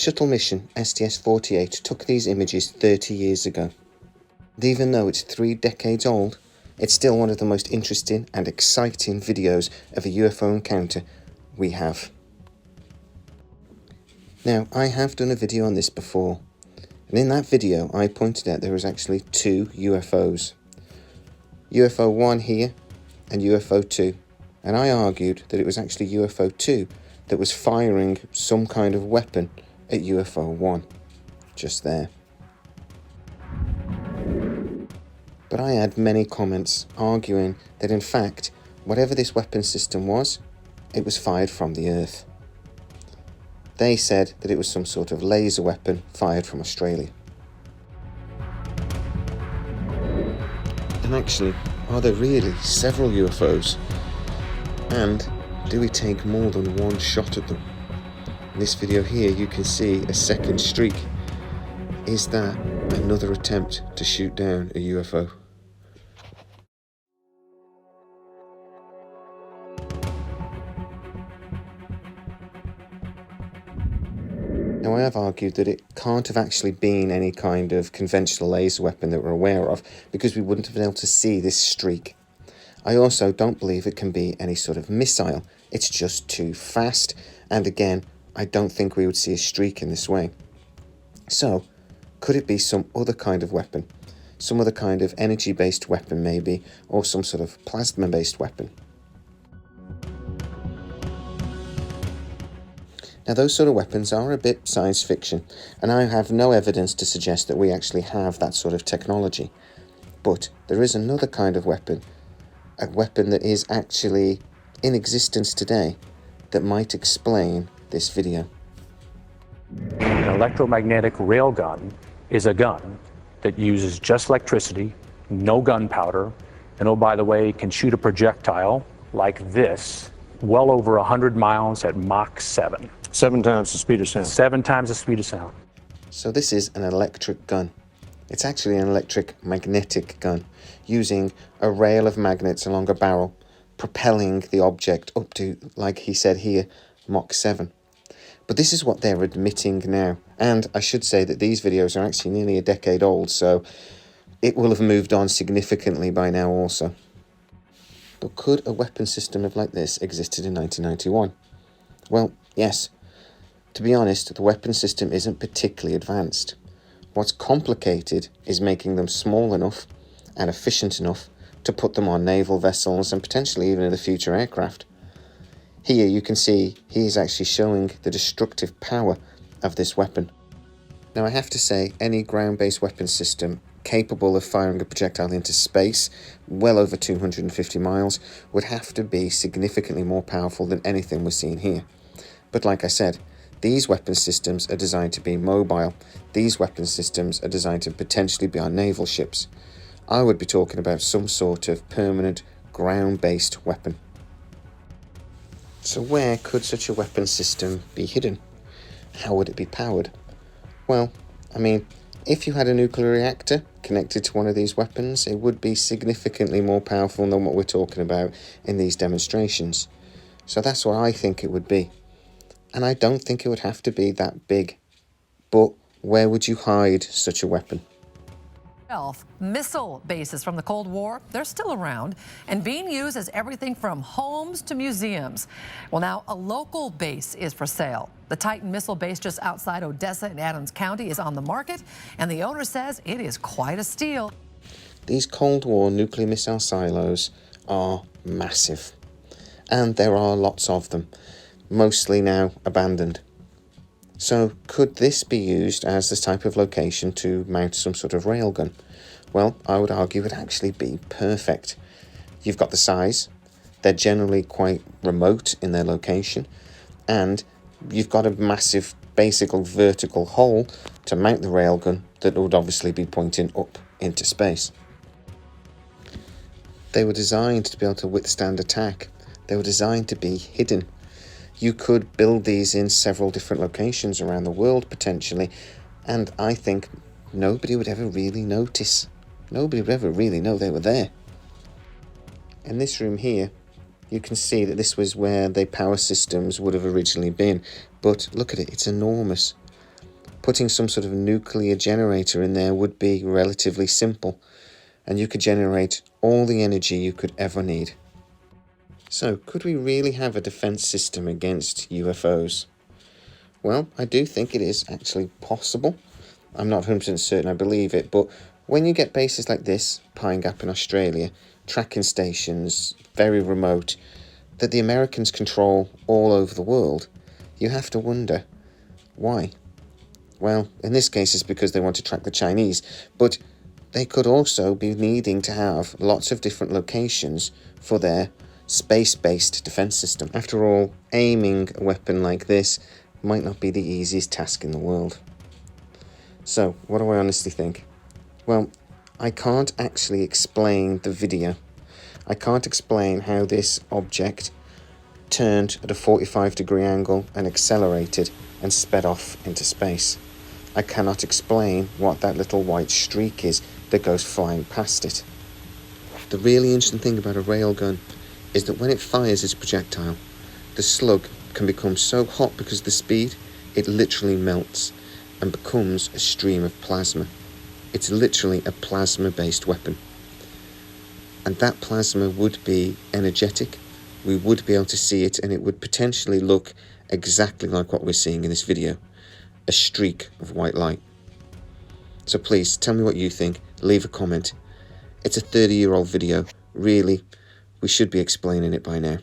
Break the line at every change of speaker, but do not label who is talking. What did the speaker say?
shuttle mission STS-48 took these images 30 years ago. And even though it's 3 decades old, it's still one of the most interesting and exciting videos of a UFO encounter we have. Now, I have done a video on this before, and in that video I pointed out there was actually 2 UFOs. UFO 1 here and UFO 2, and I argued that it was actually UFO 2 that was firing some kind of weapon at UFO 1, just there. But I had many comments arguing that in fact, whatever this weapon system was, it was fired from the Earth. They said that it was some sort of laser weapon fired from Australia. And actually, are there really several UFOs? And do we take more than one shot at them? In this video here you can see a second streak. Is that another attempt to shoot down a UFO? Now, I have argued that it can't have actually been any kind of conventional laser weapon that we're aware of, because we wouldn't have been able to see this streak. I also don't believe it can be any sort of missile. It's just too fast, and again, I don't think we would see a streak in this way. So, could it be some other kind of weapon? Some other kind of energy-based weapon maybe, or some sort of plasma-based weapon? Now, those sort of weapons are a bit science fiction, and I have no evidence to suggest that we actually have that sort of technology. But there is another kind of weapon, a weapon that is actually in existence today, that might explain this video.
An electromagnetic railgun is a gun that uses just electricity, no gunpowder, and oh, by the way, can shoot a projectile like this, well over 100 miles at Mach 7.
7 times the speed of sound.
7 times the speed of sound.
So this is an electric gun. It's actually an electromagnetic gun, using a rail of magnets along a barrel, propelling the object up to, like he said here, Mach 7. But this is what they're admitting now. And I should say that these videos are actually nearly a decade old, so it will have moved on significantly by now also. But could a weapon system like this existed in 1991? Well, yes. To be honest, the weapon system isn't particularly advanced. What's complicated is making them small enough and efficient enough to put them on naval vessels and potentially even in the future aircraft. Here you can see he is actually showing the destructive power of this weapon. Now, I have to say, any ground-based weapon system capable of firing a projectile into space, well over 250 miles, would have to be significantly more powerful than anything we're seeing here. But like I said, these weapon systems are designed to be mobile. These weapon systems are designed to potentially be on naval ships. I would be talking about some sort of permanent ground-based weapon. So where could such a weapon system be hidden? How would it be powered? Well, I mean, if you had a nuclear reactor connected to one of these weapons, it would be significantly more powerful than what we're talking about in these demonstrations. So that's what I think it would be. And I don't think it would have to be that big. But where would you hide such a weapon?
Missile bases from the Cold War, they're still around and being used as everything from homes to museums. Well, now a local base is for sale. The Titan missile base just outside Odessa in Adams County is on the market, and the owner says it is quite a steal.
These Cold War nuclear missile silos are massive, and there are lots of them, mostly now abandoned. So could this be used as this type of location to mount some sort of railgun? Well, I would argue it would actually be perfect. You've got the size, they're generally quite remote in their location, and you've got a massive, basically vertical hole to mount the railgun that would obviously be pointing up into space. They were designed to be able to withstand attack. They were designed to be hidden. You could build these in several different locations around the world, potentially, and I think nobody would ever really notice. Nobody would ever really know they were there. In this room here, you can see that this was where the power systems would have originally been, but look at it, it's enormous. Putting some sort of nuclear generator in there would be relatively simple, and you could generate all the energy you could ever need. So, could we really have a defense system against UFOs? Well, I do think it is actually possible. I'm not 100% certain I believe it, but when you get bases like this, Pine Gap in Australia, tracking stations, very remote, that the Americans control all over the world, you have to wonder, why? Well, in this case it's because they want to track the Chinese, but they could also be needing to have lots of different locations for their space-based defense system. After all, aiming a weapon like this might not be the easiest task in the world. So, what do I honestly think? Well, I can't actually explain the video. I can't explain how this object turned at a 45-degree angle and accelerated and sped off into space. I cannot explain what that little white streak is that goes flying past it. The really interesting thing about a railgun is that when it fires its projectile, the slug can become so hot because of the speed, it literally melts and becomes a stream of plasma. It's literally a plasma-based weapon. And that plasma would be energetic. We would be able to see it, and it would potentially look exactly like what we're seeing in this video. A streak of white light. So please, tell me what you think. Leave a comment. It's a 30-year-old video. Really, we should be explaining it by now.